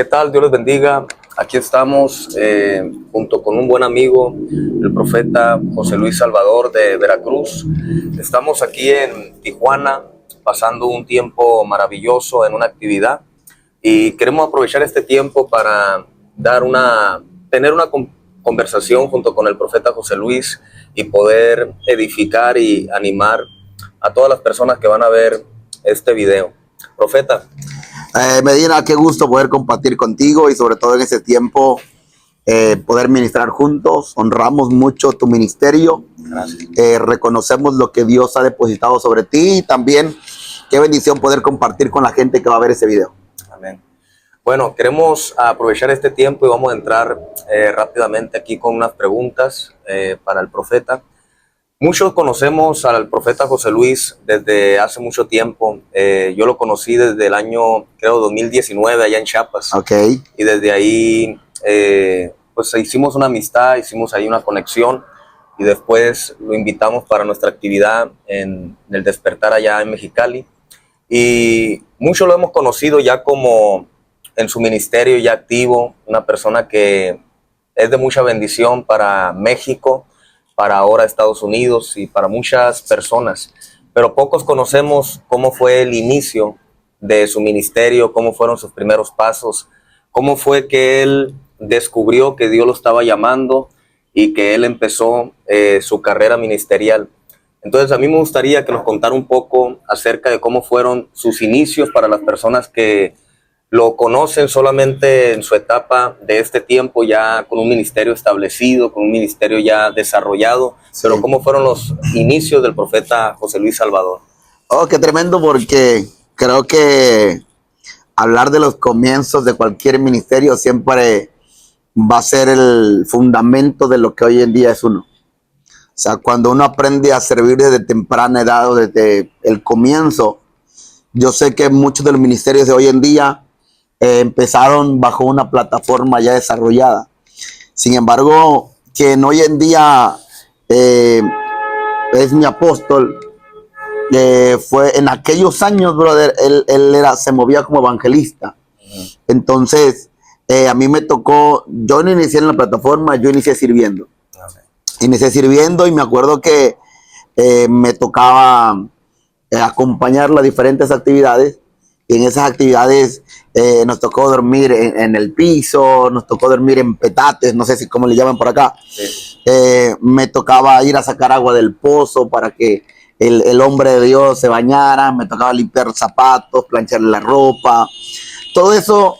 ¿Qué tal? Dios les bendiga. Aquí estamos junto con un buen amigo, el profeta José Luis Salvador de Veracruz. Estamos aquí en Tijuana pasando un tiempo maravilloso en una actividad y queremos aprovechar este tiempo para tener una conversación junto con el profeta José Luis y poder edificar y animar a todas las personas que van a ver este video. Profeta. Medina, qué gusto poder compartir contigo y sobre todo en ese tiempo poder ministrar juntos. Honramos mucho tu ministerio. Reconocemos lo que Dios ha depositado sobre ti y también qué bendición poder compartir con la gente que va a ver ese video. Amén. Bueno, queremos aprovechar este tiempo y vamos a entrar rápidamente aquí con unas preguntas para el profeta. Muchos conocemos al profeta José Luis desde hace mucho tiempo. Yo lo conocí desde el año, creo, 2019, allá en Chiapas. Okay. Y desde ahí, pues hicimos una amistad, hicimos ahí una conexión. Y después lo invitamos para nuestra actividad en el Despertar allá en Mexicali. Y muchos lo hemos conocido ya como en su ministerio ya activo, una persona que es de mucha bendición para México, para ahora Estados Unidos y para muchas personas, pero pocos conocemos cómo fue el inicio de su ministerio, cómo fueron sus primeros pasos, cómo fue que él descubrió que Dios lo estaba llamando y que él empezó su carrera ministerial. Entonces a mí me gustaría que nos contara un poco acerca de cómo fueron sus inicios para las personas que lo conocen solamente en su etapa de este tiempo, ya con un ministerio establecido, con un ministerio ya desarrollado, sí. Pero ¿cómo fueron los inicios del profeta José Luis Salvador? Oh, qué tremendo, porque creo que hablar de los comienzos de cualquier ministerio siempre va a ser el fundamento de lo que hoy en día es uno. O sea, cuando uno aprende a servir desde temprana edad o desde el comienzo, yo sé que muchos de los ministerios de hoy en día empezaron bajo una plataforma ya desarrollada. Sin embargo, quien hoy en día es mi apóstol, fue en aquellos años, brother, él se movía como evangelista. Entonces, a mí me tocó, yo no inicié en la plataforma, yo inicié sirviendo. Inicié sirviendo y me acuerdo que me tocaba acompañarlo a diferentes actividades. Y en esas actividades nos tocó dormir en el piso, nos tocó dormir en petates, no sé si cómo le llaman por acá. Sí. Me tocaba ir a sacar agua del pozo para que el hombre de Dios se bañara, me tocaba limpiar los zapatos, plancharle la ropa. Todo eso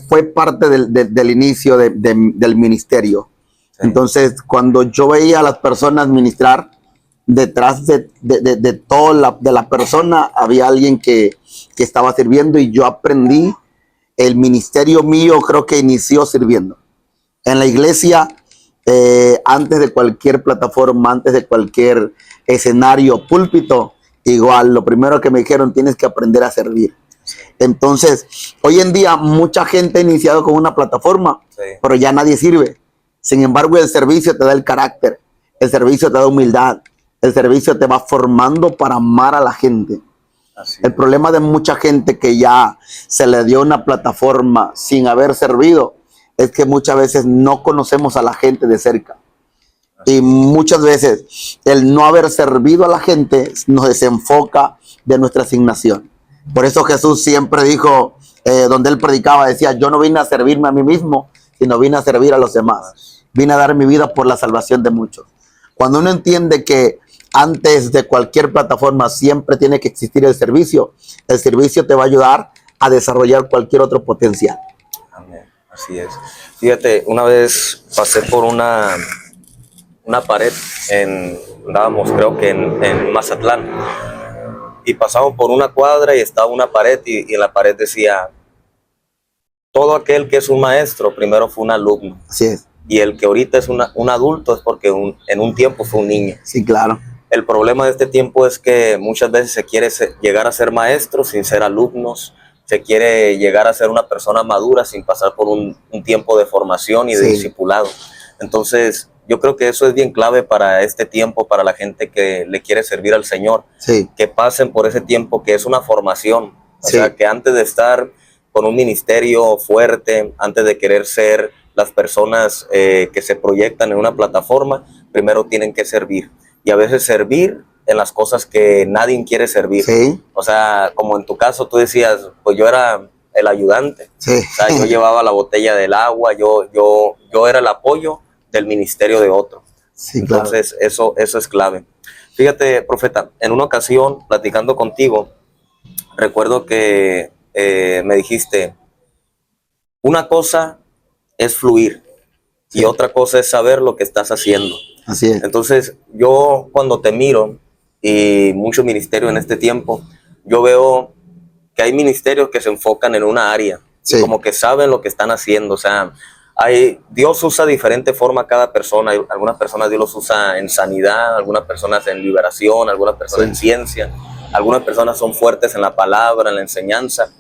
fue parte del inicio del ministerio. Sí. Entonces, cuando yo veía a las personas ministrar, detrás de toda la persona había alguien que estaba sirviendo, y yo aprendí, el ministerio mío creo que inició sirviendo. En la iglesia, antes de cualquier plataforma, antes de cualquier escenario, púlpito, igual, lo primero que me dijeron, tienes que aprender a servir. Entonces, hoy en día mucha gente ha iniciado con una plataforma, sí, pero ya nadie sirve. Sin embargo, el servicio te da el carácter, el servicio te da humildad, el servicio te va formando para amar a la gente. El problema de mucha gente que ya se le dio una plataforma sin haber servido es que muchas veces no conocemos a la gente de cerca. Y muchas veces el no haber servido a la gente nos desenfoca de nuestra asignación. Por eso Jesús siempre dijo, donde él predicaba, decía, yo no vine a servirme a mí mismo, sino vine a servir a los demás. Vine a dar mi vida por la salvación de muchos. Cuando uno entiende que antes de cualquier plataforma siempre tiene que existir el servicio te va a ayudar a desarrollar cualquier otro potencial. Amén. Así es. Fíjate, una vez pasé por una pared, andábamos creo que en Mazatlán, y pasamos por una cuadra y estaba una pared y en la pared decía, todo aquel que es un maestro primero fue un alumno. Así es. Y el que ahorita es un adulto es porque en un tiempo fue un niño. Sí, claro. El problema de este tiempo es que muchas veces se quiere llegar a ser maestro sin ser alumnos, se quiere llegar a ser una persona madura sin pasar por un tiempo de formación y de discipulado. Entonces, yo creo que eso es bien clave para este tiempo, para la gente que le quiere servir al Señor, que pasen por ese tiempo que es una formación. O sea, que antes de estar con un ministerio fuerte, antes de querer ser las personas que se proyectan en una plataforma, primero tienen que servir. Y a veces servir en las cosas que nadie quiere servir. Sí. O sea, como en tu caso tú decías, pues yo era el ayudante. Sí. O sea, yo llevaba la botella del agua, yo era el apoyo del ministerio de otro. Sí, claro. Entonces, eso es clave. Fíjate, profeta, en una ocasión, platicando contigo, recuerdo que me dijiste, una cosa es fluir y Sí. otra cosa es saber lo que estás haciendo. Así es. Entonces, yo cuando te miro y mucho ministerio en este tiempo, yo veo que hay ministerios que se enfocan en una área, Sí. y como que saben lo que están haciendo. O sea, Dios usa diferente forma a cada persona. Algunas personas Dios los usa en sanidad, algunas personas en liberación, algunas personas Sí. en ciencia, algunas personas son fuertes en la palabra, en la enseñanza.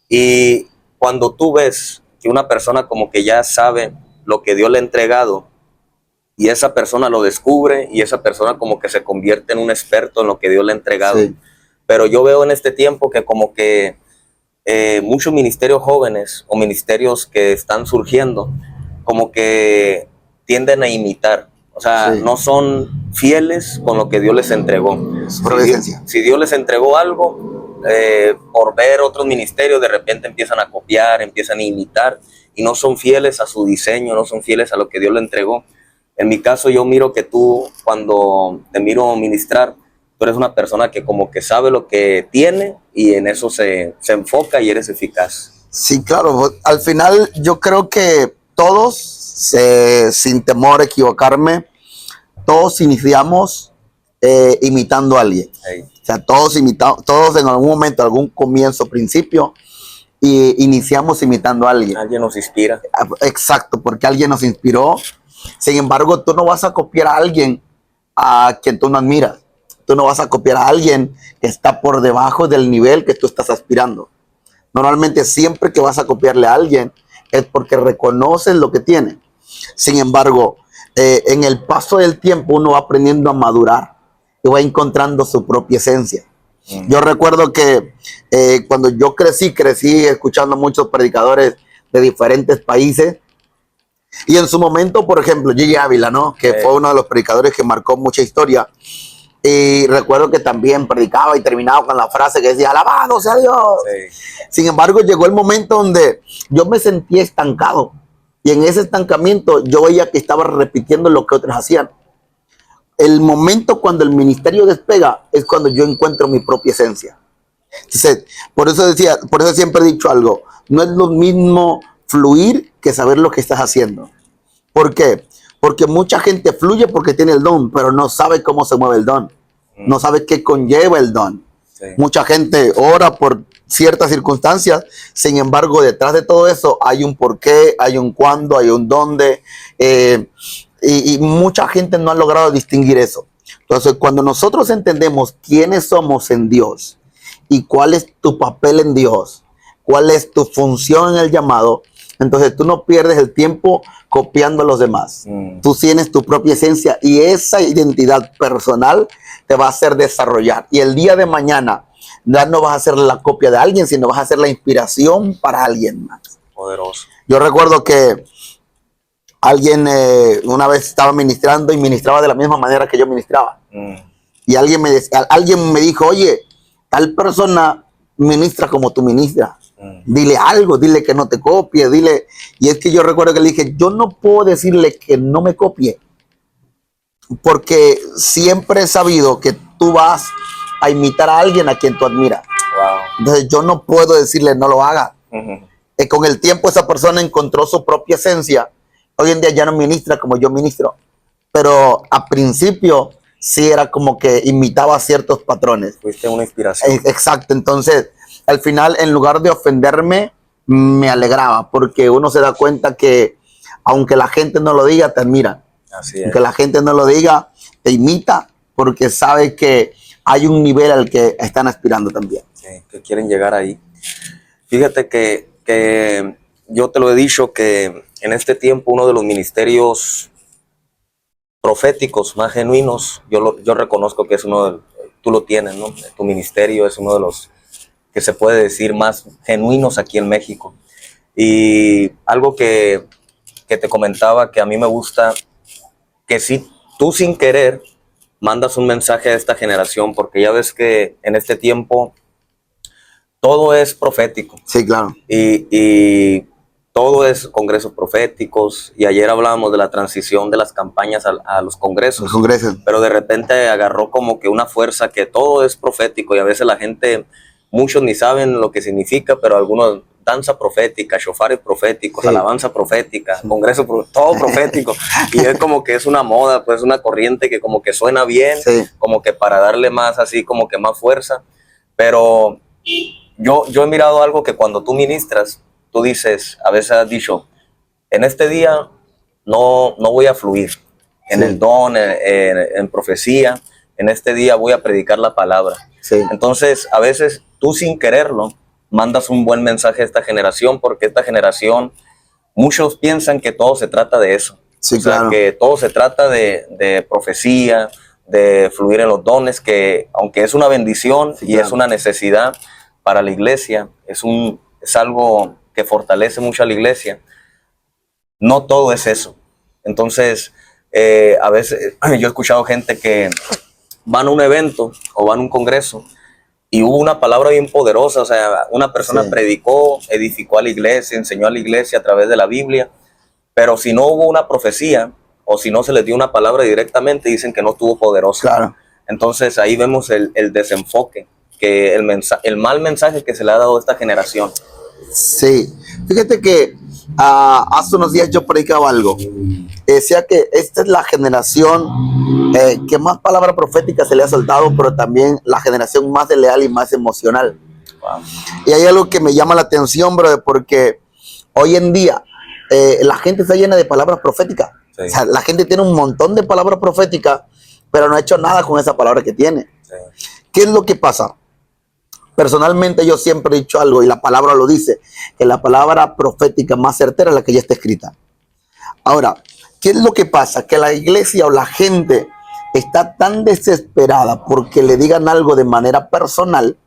Y cuando tú ves que una persona como que ya sabe lo que Dios le ha entregado, y esa persona lo descubre, y esa persona como que se convierte en un experto en lo que Dios le ha entregado. Sí. Pero yo veo en este tiempo que como que muchos ministerios jóvenes o ministerios que están surgiendo, como que tienden a imitar. O sea, Sí. no son fieles con lo que Dios les entregó. Providencia. Si Dios les entregó algo, por ver otros ministerios, de repente empiezan a copiar, empiezan a imitar, y no son fieles a su diseño, no son fieles a lo que Dios le entregó. En mi caso, yo miro que tú, cuando te miro ministrar, tú eres una persona que como que sabe lo que tiene y en eso se enfoca y eres eficaz. Sí, claro. Al final yo creo que todos, sin temor a equivocarme, todos iniciamos imitando a alguien. Hey. O sea, todos en algún momento, algún comienzo, principio, y iniciamos imitando a alguien. Alguien nos inspira. Exacto, porque alguien nos inspiró. Sin embargo, tú no vas a copiar a alguien a quien tú no admiras. Tú no vas a copiar a alguien que está por debajo del nivel que tú estás aspirando. Normalmente siempre que vas a copiarle a alguien es porque reconoces lo que tiene. Sin embargo, en el paso del tiempo uno va aprendiendo a madurar y va encontrando su propia esencia. Yo recuerdo que cuando yo crecí escuchando muchos predicadores de diferentes países. Y en su momento, por ejemplo, Gigi Ávila, ¿no? Que fue uno de los predicadores que marcó mucha historia. Y recuerdo que también predicaba y terminaba con la frase que decía, alabado sea Dios. Sí. Sin embargo, llegó el momento donde yo me sentía estancado. Y en ese estancamiento yo veía que estaba repitiendo lo que otros hacían. El momento cuando el ministerio despega es cuando yo encuentro mi propia esencia. Entonces, por eso siempre he dicho algo. No es lo mismo fluir que saber lo que estás haciendo. ¿Por qué? Porque mucha gente fluye porque tiene el don, pero no sabe cómo se mueve el don. No sabe qué conlleva el don. Sí. Mucha gente ora por ciertas circunstancias, sin embargo, detrás de todo eso hay un porqué, hay un cuándo, hay un dónde, y mucha gente no ha logrado distinguir eso. Entonces, cuando nosotros entendemos quiénes somos en Dios y cuál es tu papel en Dios, cuál es tu función en el llamado, entonces tú no pierdes el tiempo copiando a los demás. Tú tienes tu propia esencia y esa identidad personal te va a hacer desarrollar. Y el día de mañana ya no vas a ser la copia de alguien, sino vas a ser la inspiración para alguien más. Poderoso. Yo recuerdo que alguien una vez estaba ministrando y ministraba de la misma manera que yo ministraba. Y alguien me dijo, oye, tal persona ministra como tú ministras. Dile algo, dile que no te copie, dile. Y es que yo recuerdo que le dije, yo no puedo decirle que no me copie, porque siempre he sabido que tú vas a imitar a alguien a quien tú admiras. Wow. Entonces yo no puedo decirle no lo haga. Con el tiempo esa persona encontró su propia esencia. Hoy en día ya no ministra como yo ministro, pero a principio sí era como que imitaba ciertos patrones. Fuiste una inspiración. Exacto, entonces al final, en lugar de ofenderme, me alegraba, porque uno se da cuenta que aunque la gente no lo diga, te admira. Así es. Aunque la gente no lo diga, te imita, porque sabe que hay un nivel al que están aspirando también. Sí, que quieren llegar ahí. Fíjate que yo te lo he dicho, que en este tiempo uno de los ministerios proféticos más genuinos, yo reconozco que es uno de, tú lo tienes, ¿no? Tu ministerio es uno de los que se puede decir, más genuinos aquí en México. Y algo que te comentaba que a mí me gusta, que si tú sin querer mandas un mensaje a esta generación, porque ya ves que en este tiempo todo es profético. Sí, claro. Y todo es congresos proféticos. Y ayer hablábamos de la transición de las campañas a los congresos. Los congresos. Pero de repente agarró como que una fuerza que todo es profético. Y a veces la gente, muchos ni saben lo que significa, pero algunos, danza profética, shofares proféticos, Sí. alabanza profética, congreso, todo profético. Y es como que es una moda, pues una corriente que como que suena bien, Sí. como que para darle más así, como que más fuerza. Pero yo he mirado algo que cuando tú ministras, tú dices, a veces has dicho, en este día no voy a fluir en Sí. el don, en profecía, en este día voy a predicar la palabra. Sí. Entonces, a veces tú sin quererlo, mandas un buen mensaje a esta generación, porque esta generación, muchos piensan que todo se trata de eso. Sí, O sea, claro. que todo se trata de profecía, de fluir en los dones, que aunque es una bendición Sí, y claro. es una necesidad para la iglesia, es algo que fortalece mucho a la iglesia, no todo es eso. Entonces, a veces yo he escuchado gente que van a un evento o van a un congreso y hubo una palabra bien poderosa, o sea, una persona Sí. predicó, edificó a la iglesia, enseñó a la iglesia a través de la Biblia, pero si no hubo una profecía o si no se les dio una palabra directamente, dicen que no estuvo poderosa. Claro. Entonces ahí vemos el desenfoque, que el mal mensaje que se le ha dado a esta generación. Sí. Fíjate que hace unos días yo predicaba algo. Decía que esta es la generación que más palabra profética se le ha soltado, pero también la generación más leal y más emocional. Wow. Y hay algo que me llama la atención, brother, porque hoy en día la gente está llena de palabras proféticas. Sí. O sea, la gente tiene un montón de palabras proféticas, pero no ha hecho nada con esa palabra que tiene. Sí. ¿Qué es lo que pasa? Personalmente yo siempre he dicho algo y la palabra lo dice, que la palabra profética más certera es la que ya está escrita. Ahora, ¿qué es lo que pasa? Que la iglesia o la gente está tan desesperada porque le digan algo de manera personal.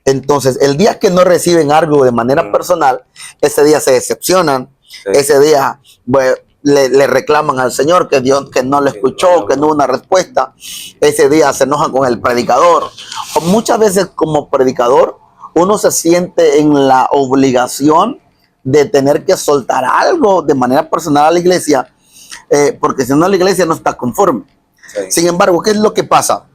Entonces, el día que no reciben algo de manera personal, ese día se decepcionan, Sí. ese día pues, le reclaman al Señor que Dios que no le escuchó, que no hubo una respuesta. Ese día se enojan con el predicador. O muchas veces como predicador, uno se siente en la obligación de tener que soltar algo de manera personal a la iglesia, porque si no la iglesia no está conforme. Sí. Sin embargo, ¿qué es lo que pasa?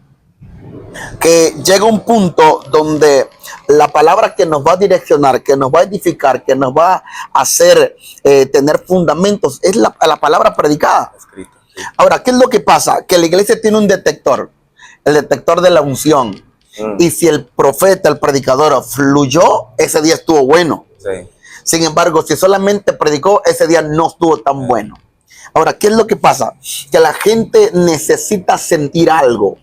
Que llega un punto donde la palabra que nos va a direccionar, que nos va a edificar, que nos va a hacer tener fundamentos, es la palabra predicada. Escrito. Sí. Ahora, ¿qué es lo que pasa? Que la iglesia tiene un detector, el detector de la unción. Y si el profeta, el predicador fluyó, ese día estuvo bueno. Sí. Sin embargo, si solamente predicó, ese día no estuvo tan bueno. Ahora, ¿qué es lo que pasa? Que la gente necesita sentir algo.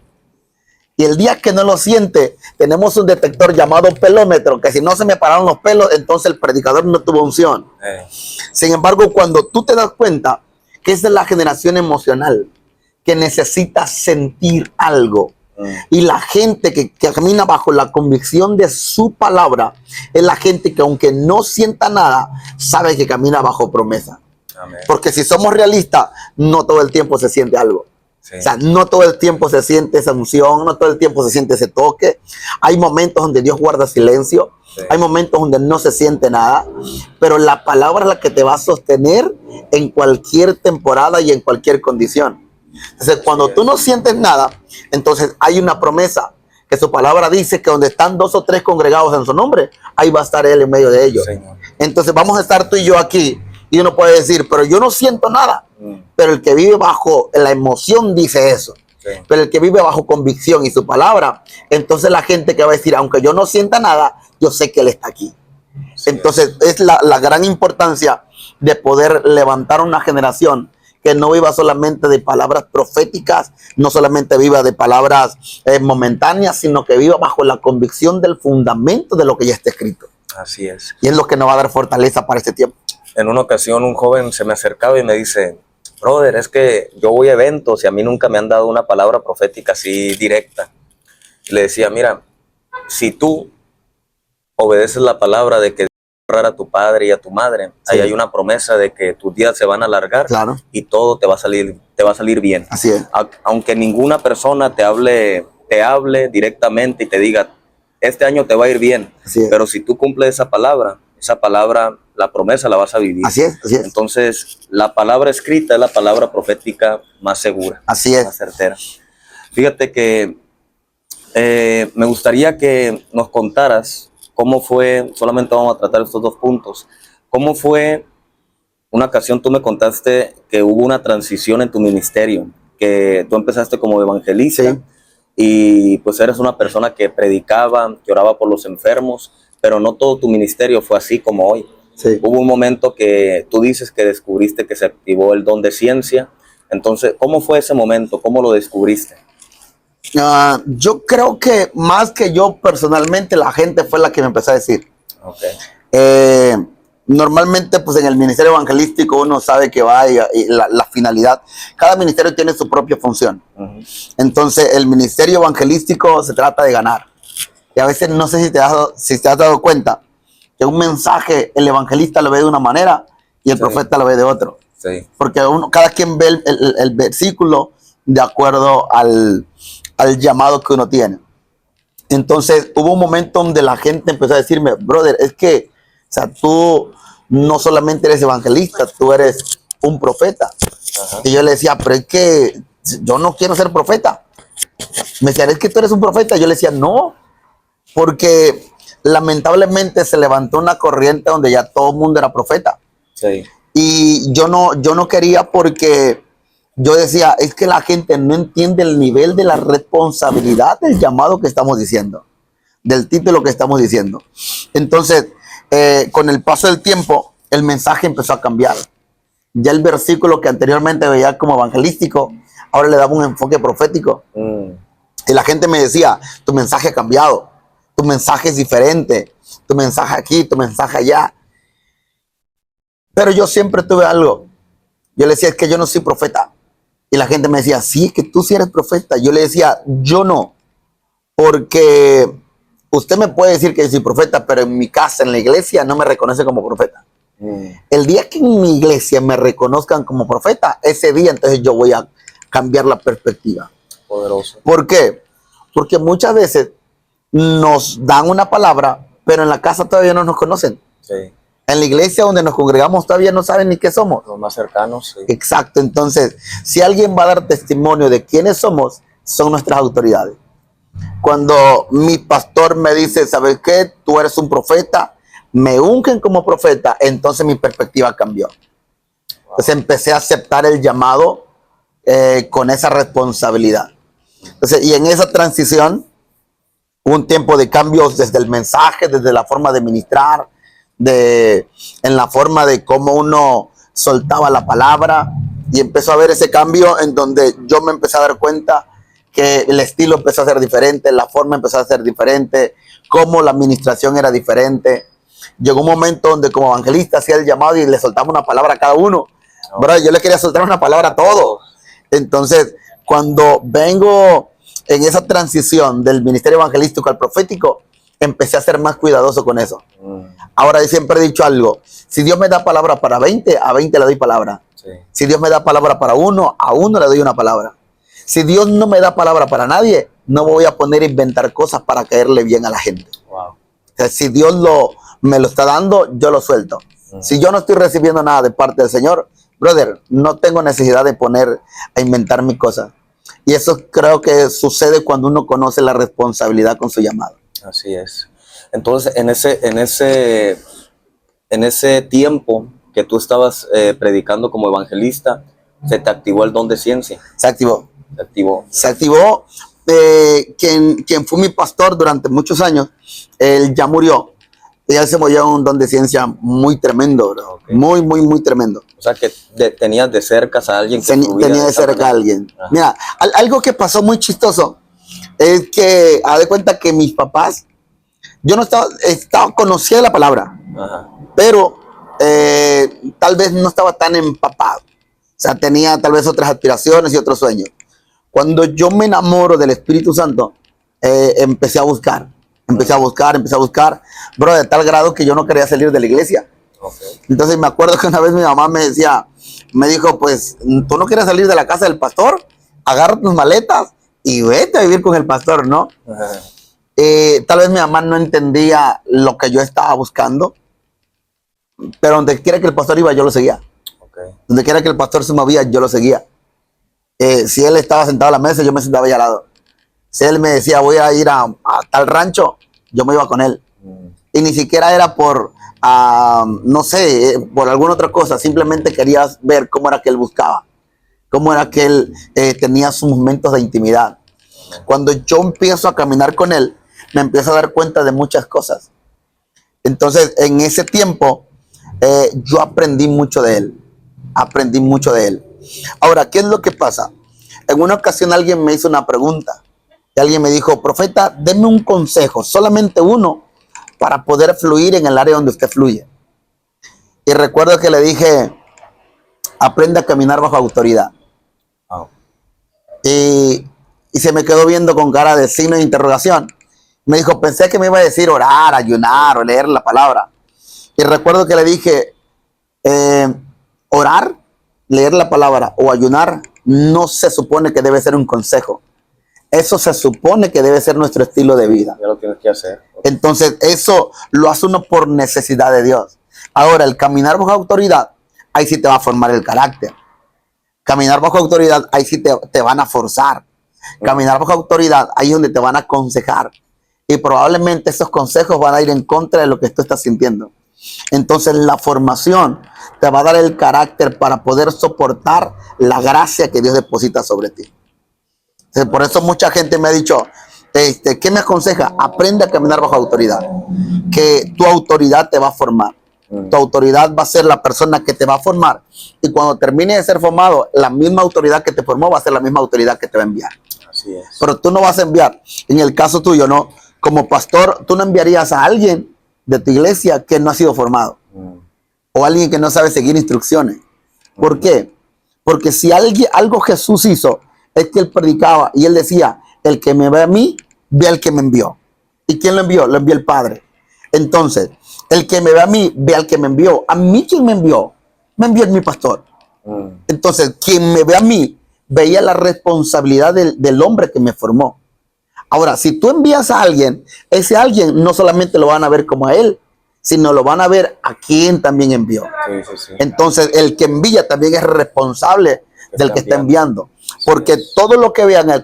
Y el día que no lo siente, tenemos un detector llamado pelómetro, que si no se me pararon los pelos, entonces el predicador no tuvo unción. Sin embargo, cuando tú te das cuenta que esa es la generación emocional, que necesita sentir algo, y la gente que camina bajo la convicción de su palabra, es la gente que aunque no sienta nada, sabe que camina bajo promesa. Amén. Porque si somos realistas, no todo el tiempo se siente algo. Sí. O sea, no todo el tiempo se siente esa unción, no todo el tiempo se siente ese toque. Hay momentos donde Dios guarda silencio, Sí. hay momentos donde no se siente nada, pero la palabra es la que te va a sostener en cualquier temporada y en cualquier condición. Entonces, cuando tú no sientes nada, entonces hay una promesa que su palabra dice que donde están 2 o 3 congregados en su nombre, ahí va a estar Él en medio de ellos. Señor. Entonces vamos a estar tú y yo aquí y uno puede decir, pero yo no siento nada. Pero el que vive bajo la emoción dice eso. Sí. Pero el que vive bajo convicción y su palabra, entonces la gente que va a decir, aunque yo no sienta nada, yo sé que Él está aquí. Sí. Entonces es la gran importancia de poder levantar una generación que no viva solamente de palabras proféticas, no solamente viva de palabras momentáneas, sino que viva bajo la convicción del fundamento de lo que ya está escrito. Así es. Y es lo que nos va a dar fortaleza para este tiempo. En una ocasión un joven se me acercaba y me dice, brother, es que yo voy a eventos y a mí nunca me han dado una palabra profética así directa. Y le decía, mira, si tú obedeces la palabra de que honrar a tu padre y a tu madre, Sí. ahí hay una promesa de que tus días se van a alargar Claro. y todo te va a salir bien. Así es. Aunque ninguna persona te hable directamente y te diga, este año te va a ir bien, Así es. pero si tú cumples esa palabra, la promesa la vas a vivir. Así es, así es. Entonces, la palabra escrita es la palabra profética más segura, Así es. más certera. Fíjate que me gustaría que nos contaras cómo fue, solamente vamos a tratar estos 2 puntos, cómo fue, una ocasión tú me contaste que hubo una transición en tu ministerio, que tú empezaste como evangelista. Sí. Y pues eres una persona que predicaba, que oraba por los enfermos, pero no todo tu ministerio fue así como hoy. Sí. Hubo un momento que tú dices que descubriste que se activó el don de ciencia. Entonces, ¿cómo fue ese momento? ¿Cómo lo descubriste? Yo creo que más que yo personalmente, la gente fue la que me empezó a decir. Okay. Normalmente, pues en el ministerio evangelístico uno sabe que va y la finalidad. Cada ministerio tiene su propia función. Entonces, el ministerio evangelístico se trata de ganar. Y a veces no sé si te has dado cuenta que un mensaje el evangelista lo ve de una manera y el Sí. profeta lo ve de otro. Sí. Porque cada quien ve el versículo de acuerdo al llamado que uno tiene. Entonces hubo un momento donde la gente empezó a decirme, brother, es que, o sea, tú no solamente eres evangelista, tú eres un profeta. Ajá. Y yo le decía, pero es que yo no quiero ser profeta. Me decían, es que tú eres un profeta. Yo le decía, no, porque lamentablemente se levantó una corriente donde ya todo el mundo era profeta. Sí. Y yo no quería, porque yo decía, es que la gente no entiende el nivel de la responsabilidad del llamado que estamos diciendo, del título que estamos diciendo. Entonces, con el paso del tiempo, el mensaje empezó a cambiar. Ya el versículo que anteriormente veía como evangelístico, ahora le daba un enfoque profético. Y la gente me decía, tu mensaje ha cambiado, tu mensaje es diferente, tu mensaje aquí, tu mensaje allá. Pero yo siempre tuve algo. Yo le decía, es que yo no soy profeta. Y la gente me decía, sí, es que tú sí eres profeta. Yo le decía, yo no. Porque usted me puede decir que yo soy profeta, pero en mi casa, en la iglesia, no me reconoce como profeta. El día que en mi iglesia me reconozcan como profeta, ese día entonces yo voy a cambiar la perspectiva. Poderoso. ¿Por qué? Porque muchas veces nos dan una palabra, pero en la casa todavía no nos conocen. Sí. En la iglesia donde nos congregamos todavía no saben ni qué somos. Los más cercanos, sí. Exacto. Entonces, si alguien va a dar testimonio de quiénes somos, son nuestras autoridades. Cuando mi pastor me dice, ¿sabes qué? Tú eres un profeta, me ungen como profeta, entonces mi perspectiva cambió. Entonces empecé a aceptar el llamado con esa responsabilidad. Entonces, y en esa transición, hubo un tiempo de cambios desde el mensaje, desde la forma de ministrar, en la forma de cómo uno soltaba la palabra, y empezó a ver ese cambio en donde yo me empecé a dar cuenta que el estilo empezó a ser diferente, la forma empezó a ser diferente, cómo la administración era diferente. Llegó un momento donde como evangelista hacía el llamado y le soltaba una palabra a cada uno. Bro, yo le quería soltar una palabra a todos. Entonces, cuando vengo en esa transición del ministerio evangelístico al profético, empecé a ser más cuidadoso con eso. Ahora, yo siempre he dicho algo: si Dios me da palabra para 20, a 20 le doy palabra. Sí. Si Dios me da palabra para uno, a uno le doy una palabra. Si Dios no me da palabra para nadie, no me voy a poner a inventar cosas para caerle bien a la gente. Wow. O sea, si Dios me lo está dando, yo lo suelto. Si yo no estoy recibiendo nada de parte del Señor, brother, no tengo necesidad de poner a inventar mis cosas. Y eso creo que sucede cuando uno conoce la responsabilidad con su llamado. Así es. Entonces, en ese tiempo que tú estabas predicando como evangelista, se te activó el don de ciencia. Se activó. Se activó. Se activó. Quien fue mi pastor durante muchos años, él ya murió. Y él se murió un don de ciencia muy tremendo, bro. Okay. Muy, muy, muy tremendo. O sea, que tenías de cerca a alguien que Tenía de cerca a alguien. Ajá. Mira, algo que pasó muy chistoso es que, haz de cuenta que mis papás, yo no conocía la palabra, Ajá. pero tal vez no estaba tan empapado. O sea, tenía tal vez otras aspiraciones y otros sueños. Cuando yo me enamoro del Espíritu Santo, empecé a buscar empecé a buscar, bro, de tal grado que yo no quería salir de la iglesia. Okay. Entonces me acuerdo que una vez mi mamá me dijo, pues, ¿tú no quieres salir de la casa del pastor? Agarra tus maletas y vete a vivir con el pastor, ¿no? Tal vez mi mamá no entendía lo que yo estaba buscando, pero donde quiera que el pastor iba, yo lo seguía. Okay. Donde quiera que el pastor se movía, yo lo seguía. Si él estaba sentado a la mesa, yo me sentaba ahí al lado. Si él me decía, voy a ir a tal rancho, yo me iba con él. Y ni siquiera era por, no sé, por alguna otra cosa. Simplemente quería ver cómo era que él buscaba. Cómo era que él tenía sus momentos de intimidad. Cuando yo empiezo a caminar con él, me empiezo a dar cuenta de muchas cosas. Entonces, en ese tiempo, yo aprendí mucho de él. Aprendí mucho de él. Ahora, ¿qué es lo que pasa? En una ocasión alguien me hizo una pregunta. Y alguien me dijo, profeta, deme un consejo, solamente uno, para poder fluir en el área donde usted fluye. Y recuerdo que le dije, aprende a caminar bajo autoridad. Wow. Y se me quedó viendo con cara de signo de interrogación. Me dijo, pensé que me iba a decir orar, ayunar o leer la palabra. Y recuerdo que le dije, orar, leer la palabra o ayunar no se supone que debe ser un consejo. Eso se supone que debe ser nuestro estilo de vida. Ya lo tienes que hacer. Entonces, eso lo hace uno por necesidad de Dios. Ahora, el caminar bajo autoridad, ahí sí te va a formar el carácter. Caminar bajo autoridad, ahí sí te van a forzar. Caminar bajo autoridad, ahí es donde te van a aconsejar. Y probablemente esos consejos van a ir en contra de lo que tú estás sintiendo. Entonces, la formación te va a dar el carácter para poder soportar la gracia que Dios deposita sobre ti. Entonces, por eso mucha gente me ha dicho, ¿qué me aconseja? Aprende a caminar bajo autoridad. Que tu autoridad te va a formar. Tu autoridad va a ser la persona que te va a formar. Y cuando termine de ser formado, la misma autoridad que te formó va a ser la misma autoridad que te va a enviar. Así es. Pero tú no vas a enviar. En el caso tuyo, no. Como pastor, tú no enviarías a alguien de tu iglesia que no ha sido formado. O alguien que no sabe seguir instrucciones. ¿Por qué? Porque si algo Jesús hizo, es que él predicaba y él decía, el que me ve a mí, ve al que me envió. ¿Y quién lo envió? Lo envió el Padre. Entonces, el que me ve a mí, ve al que me envió. ¿A mí quién me envió? Me envió mi pastor. Entonces, quien me ve a mí, veía la responsabilidad del hombre que me formó. Ahora, si tú envías a alguien, ese alguien no solamente lo van a ver como a él, sino lo van a ver a quien también envió. Sí. Entonces, el que envía también es responsable del que está enviando. Porque todo lo que vean en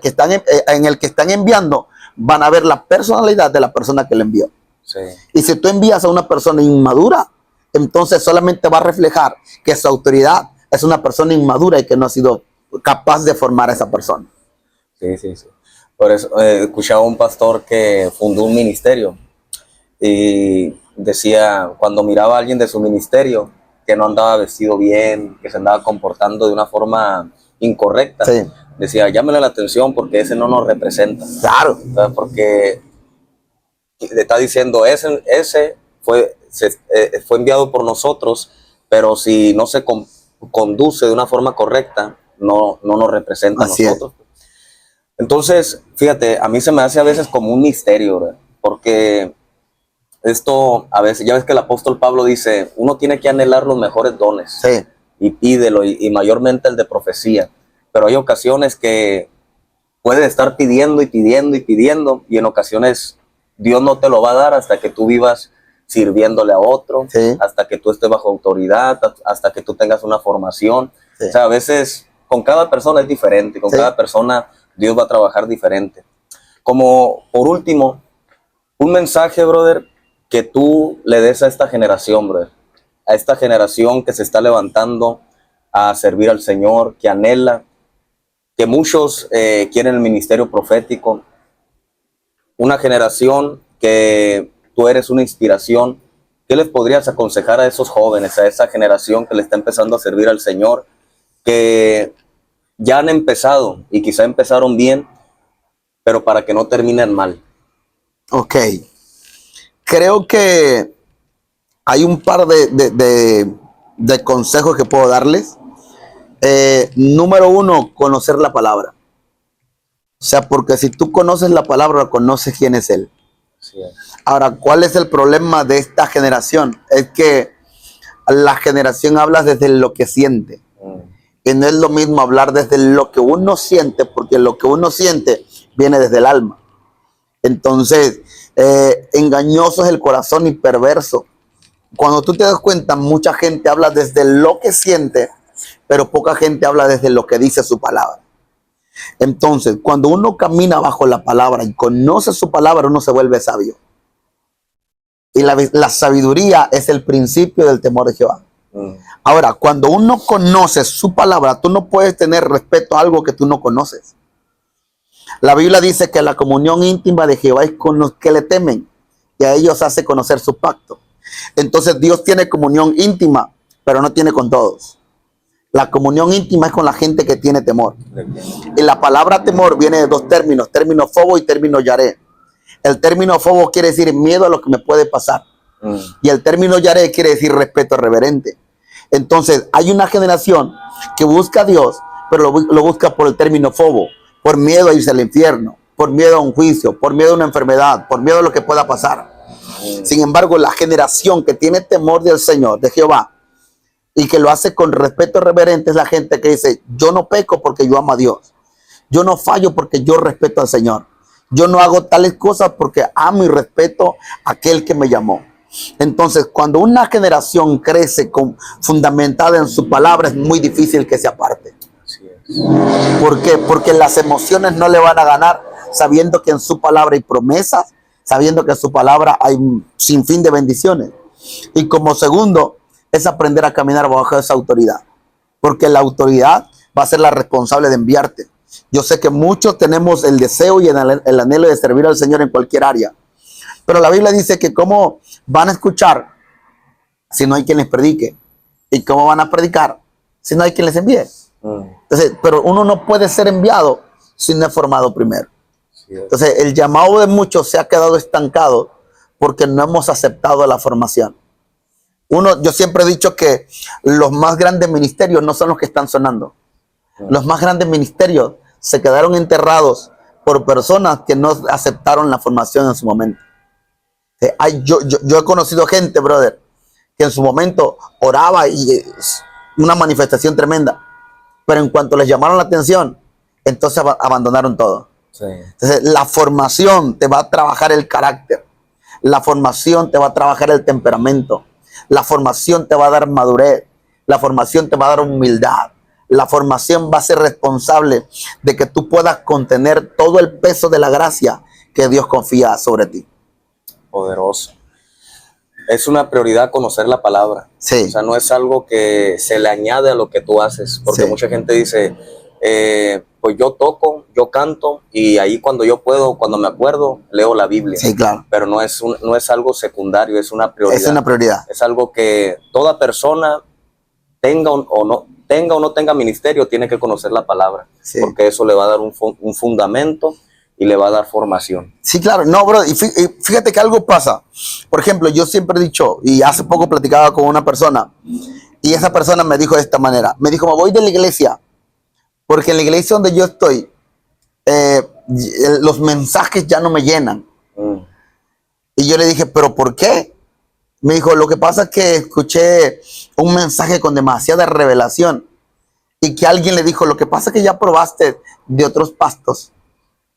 el que están enviando, van a ver la personalidad de la persona que le envió. Sí. Y si tú envías a una persona inmadura, entonces solamente va a reflejar que su autoridad es una persona inmadura y que no ha sido capaz de formar a esa persona. Sí. Por eso escuchaba a un pastor que fundó un ministerio y decía, cuando miraba a alguien de su ministerio que no andaba vestido bien, que se andaba comportando de una forma incorrecta, Sí. decía, llámele la atención porque ese no nos representa. Claro. ¿Sabes? Porque le está diciendo, ese fue enviado por nosotros, pero si no se conduce de una forma correcta, no nos representa a nosotros. Entonces, fíjate, a mí se me hace a veces como un misterio, ¿verdad? Porque esto, a veces, ya ves que el apóstol Pablo dice, uno tiene que anhelar los mejores dones. Sí. Y pídelo, y mayormente el de profecía. Pero hay ocasiones que puedes estar pidiendo, y en ocasiones Dios no te lo va a dar hasta que tú vivas sirviéndole a otro, Sí. hasta que tú estés bajo autoridad, hasta que tú tengas una formación. Sí. O sea, a veces con cada persona es diferente, con Sí. cada persona Dios va a trabajar diferente. Como por último, un mensaje, brother, que tú le des a esta generación, brother, a esta generación que se está levantando a servir al Señor, que anhela, que muchos quieren el ministerio profético, una generación que tú eres una inspiración. ¿Qué les podrías aconsejar a esos jóvenes, a esa generación que le está empezando a servir al Señor, que ya han empezado y quizá empezaron bien, pero para que no terminen mal? Ok. Creo que hay un par de consejos que puedo darles. Número uno, conocer la palabra. O sea, porque si tú conoces la palabra, conoces quién es Él. Así es. Ahora, ¿cuál es el problema de esta generación? Es que la generación habla desde lo que siente. Y no es lo mismo hablar desde lo que uno siente, porque lo que uno siente viene desde el alma. Entonces, engañoso es el corazón y perverso. Cuando tú te das cuenta, mucha gente habla desde lo que siente, pero poca gente habla desde lo que dice su palabra. Entonces, cuando uno camina bajo la palabra y conoce su palabra, uno se vuelve sabio. Y la sabiduría es el principio del temor de Jehová. Ahora, cuando uno conoce su palabra, tú no puedes tener respeto a algo que tú no conoces. La Biblia dice que la comunión íntima de Jehová es con los que le temen, y a ellos hace conocer su pacto. Entonces Dios tiene comunión íntima, pero no tiene con todos. La comunión íntima es con la gente que tiene temor. Y la palabra temor viene de dos términos, término fobo y término yaré. El término fobo quiere decir miedo a lo que me puede pasar. Y el término yaré quiere decir respeto reverente. Entonces hay una generación que busca a Dios, pero lo busca por el término fobo, por miedo a irse al infierno, por miedo a un juicio, por miedo a una enfermedad, por miedo a lo que pueda pasar. Sin embargo, la generación que tiene temor del Señor, de Jehová, y que lo hace con respeto reverente, es la gente que dice: yo no peco porque yo amo a Dios, yo no fallo porque yo respeto al Señor, yo no hago tales cosas porque amo y respeto a aquel que me llamó. Entonces, cuando una generación crece fundamentada en su palabra, es muy difícil que se aparte. Así es. ¿Por qué? Porque las emociones no le van a ganar, sabiendo que en su palabra hay promesas, sabiendo que en su palabra hay un sinfín de bendiciones. Y como segundo, es aprender a caminar bajo esa autoridad, porque la autoridad va a ser la responsable de enviarte. Yo sé que muchos tenemos el deseo y el anhelo de servir al Señor en cualquier área, pero la Biblia dice que cómo van a escuchar si no hay quien les predique, y cómo van a predicar si no hay quien les envíe. Entonces, pero uno no puede ser enviado si no es formado primero. Entonces, el llamado de muchos se ha quedado estancado porque no hemos aceptado la formación. Yo siempre he dicho que los más grandes ministerios no son los que están sonando. Los más grandes ministerios se quedaron enterrados por personas que no aceptaron la formación en su momento. Yo he conocido gente, brother, que en su momento oraba y es una manifestación tremenda, pero en cuanto les llamaron la atención, entonces abandonaron todo. Sí. Entonces, la formación te va a trabajar el carácter, la formación te va a trabajar el temperamento, la formación te va a dar madurez, la formación te va a dar humildad, la formación va a ser responsable de que tú puedas contener todo el peso de la gracia que Dios confía sobre ti. Poderoso. Es una prioridad conocer la palabra. Sí. O sea, no es algo que se le añade a lo que tú haces, porque sí. Mucha gente dice, pues yo toco, yo canto, y ahí cuando yo puedo, cuando me acuerdo, leo la Biblia. Sí, claro. Pero no es algo secundario, es una prioridad. Es una prioridad. Es algo que toda persona tenga o no tenga ministerio, tiene que conocer la palabra, sí. Porque eso le va a dar un fundamento y le va a dar formación. Sí, claro. No, bro, y fíjate que algo pasa. Por ejemplo, yo siempre he dicho, y hace poco platicaba con una persona, y esa persona me dijo de esta manera. Me dijo: me voy de la iglesia, porque en la iglesia donde yo estoy, los mensajes ya no me llenan. Y yo le dije: ¿pero por qué? Me dijo: lo que pasa es que escuché un mensaje con demasiada revelación, y que alguien le dijo: lo que pasa es que ya probaste de otros pastos,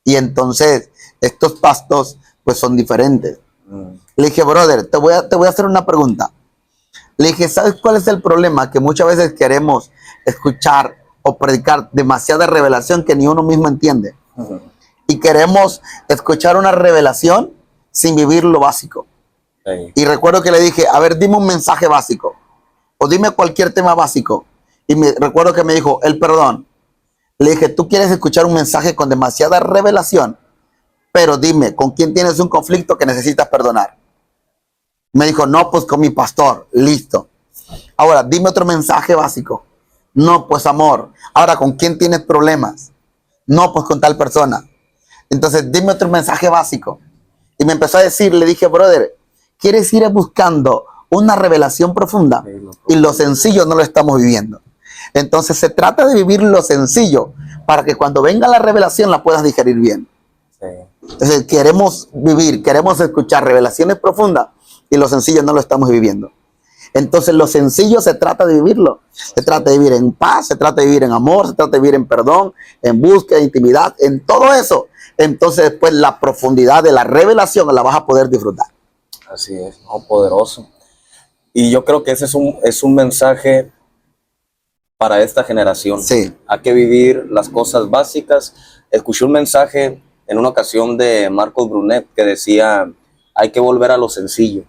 y entonces estos pastos pues son diferentes. Le dije: brother, te voy a hacer una pregunta. Le dije: ¿sabes cuál es el problema? Que muchas veces queremos escuchar o predicar demasiada revelación que ni uno mismo entiende. Y queremos escuchar una revelación sin vivir lo básico. Y recuerdo que le dije: a ver, dime un mensaje básico, o dime cualquier tema básico. Y recuerdo que me dijo: el perdón. Le dije: tú quieres escuchar un mensaje con demasiada revelación, pero dime, ¿con quién tienes un conflicto que necesitas perdonar? Me dijo: no, pues con mi pastor. Listo. Ahora, dime otro mensaje básico. No, pues amor. Ahora, ¿con quién tienes problemas? No, pues con tal persona. Entonces, dime otro mensaje básico. Y me empezó a decir, le dije: brother, ¿quieres ir buscando una revelación profunda? Y lo sencillo no lo estamos viviendo. Entonces se trata de vivir lo sencillo para que cuando venga la revelación la puedas digerir bien. Sí. Entonces queremos vivir, queremos escuchar revelaciones profundas y lo sencillo no lo estamos viviendo. Entonces lo sencillo se trata de vivirlo. Se trata de vivir en paz, se trata de vivir en amor, se trata de vivir en perdón, en búsqueda, de intimidad, en todo eso. Entonces después la profundidad de la revelación la vas a poder disfrutar. Así es, ¿no? Poderoso. Y yo creo que ese es un mensaje para esta generación. Sí. Hay que vivir las cosas básicas. Escuché un mensaje en una ocasión de Marcos Brunet que decía, hay que volver a lo sencillo.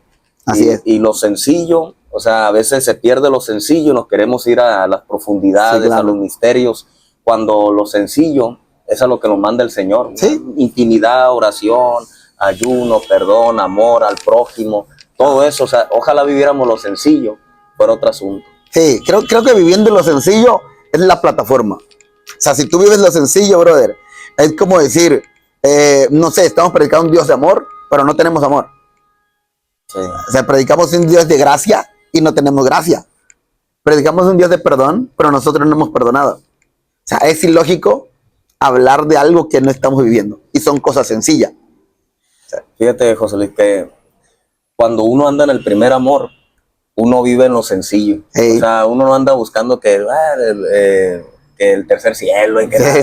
Así es. Y lo sencillo, o sea, a veces se pierde lo sencillo, nos queremos ir a las profundidades, Sí, claro. a los misterios, cuando lo sencillo es a lo que nos manda el Señor. Sí. Intimidad, oración, ayuno, perdón, amor al prójimo, todo eso. O sea, ojalá viviéramos lo sencillo, fuera otro asunto. Sí, creo que viviendo lo sencillo es la plataforma. O sea, si tú vives lo sencillo, brother, es como decir, no sé, estamos predicando un Dios de amor, pero no tenemos amor. Sí. O sea, predicamos un Dios de gracia y no tenemos gracia. Predicamos un Dios de perdón, pero nosotros no hemos perdonado. O sea, es ilógico hablar de algo que no estamos viviendo. Y son cosas sencillas. Fíjate, José Luis, que cuando uno anda en el primer amor, uno vive en lo sencillo. Sí. O sea, uno no anda buscando que el tercer cielo y que nada,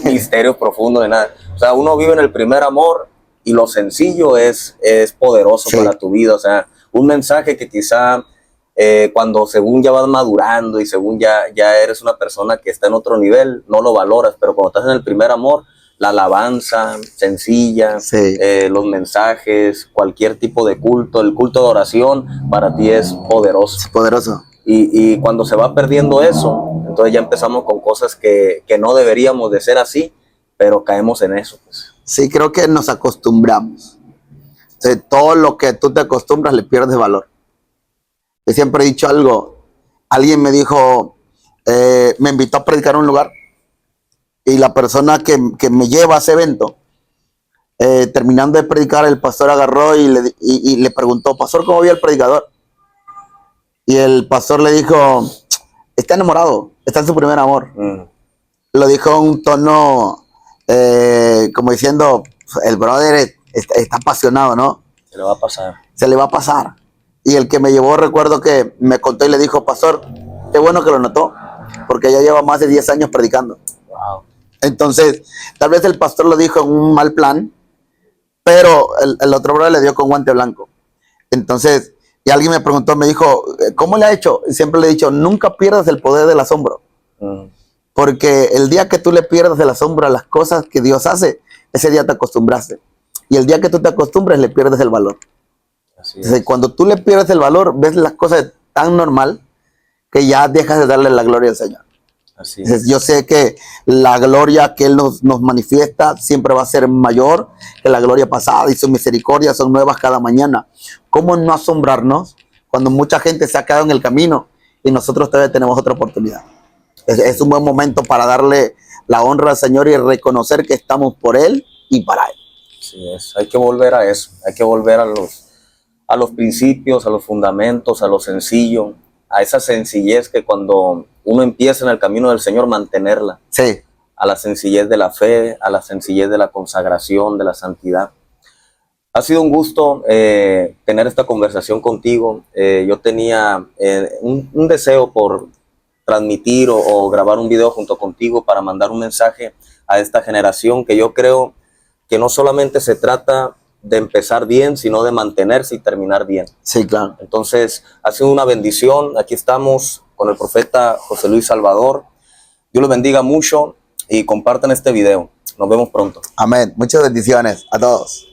misterios profundos ni nada. O sea, uno vive en el primer amor y lo sencillo es poderoso para tu vida. O sea, un mensaje que quizá cuando según ya vas madurando y según ya eres una persona que está en otro nivel, no lo valoras, pero cuando estás en el primer amor, la alabanza sencilla, los mensajes, cualquier tipo de culto, el culto de oración, para ti es poderoso. Es poderoso. Y cuando se va perdiendo eso, entonces ya empezamos con cosas que no deberíamos de ser así, pero caemos en eso. Pues. Sí, creo que nos acostumbramos. Entonces, todo lo que tú te acostumbras le pierdes valor. Yo siempre he dicho algo. Alguien me dijo, me invitó a predicar en un lugar y la persona que me lleva a ese evento, terminando de predicar, el pastor agarró y le preguntó, pastor, ¿cómo vio el predicador? Y el pastor le dijo, está enamorado, está en su primer amor. Lo dijo en un tono como diciendo, el brother está apasionado, ¿no? Se le va a pasar. Se le va a pasar. Y el que me llevó, recuerdo que me contó y le dijo, pastor, qué bueno que lo notó, porque ya lleva más de 10 años predicando. Wow. Entonces, tal vez el pastor lo dijo en un mal plan, pero el otro brother le dio con guante blanco. Entonces, y alguien me preguntó, me dijo, ¿cómo le ha hecho? Y siempre le he dicho, nunca pierdas el poder del asombro. Porque el día que tú le pierdas el asombro a las cosas que Dios hace, ese día te acostumbraste. Y el día que tú te acostumbres, le pierdes el valor. Así Entonces, es. cuando tú le pierdes el valor, ves las cosas tan normal que ya dejas de darle la gloria al Señor. Así Entonces, es. yo sé que la gloria que Él nos manifiesta siempre va a ser mayor que la gloria pasada y sus misericordias son nuevas cada mañana. ¿Cómo no asombrarnos cuando mucha gente se ha quedado en el camino y nosotros todavía tenemos otra oportunidad? Es un buen momento para darle la honra al Señor y reconocer que estamos por Él y para Él. Así es. Hay que volver a eso. Hay que volver a los principios, a los fundamentos, a lo sencillo, a esa sencillez que cuando uno empieza en el camino del Señor, mantenerla. Sí. A la sencillez de la fe, a la sencillez de la consagración, de la santidad. Ha sido un gusto tener esta conversación contigo. Yo tenía un deseo por transmitir o grabar un video junto contigo para mandar un mensaje a esta generación que yo creo que no solamente se trata de empezar bien, sino de mantenerse y terminar bien. Sí, claro. Entonces, ha sido una bendición. Aquí estamos con el profeta José Luis Salvador. Dios los bendiga mucho y compartan este video. Nos vemos pronto. Amén. Muchas bendiciones a todos.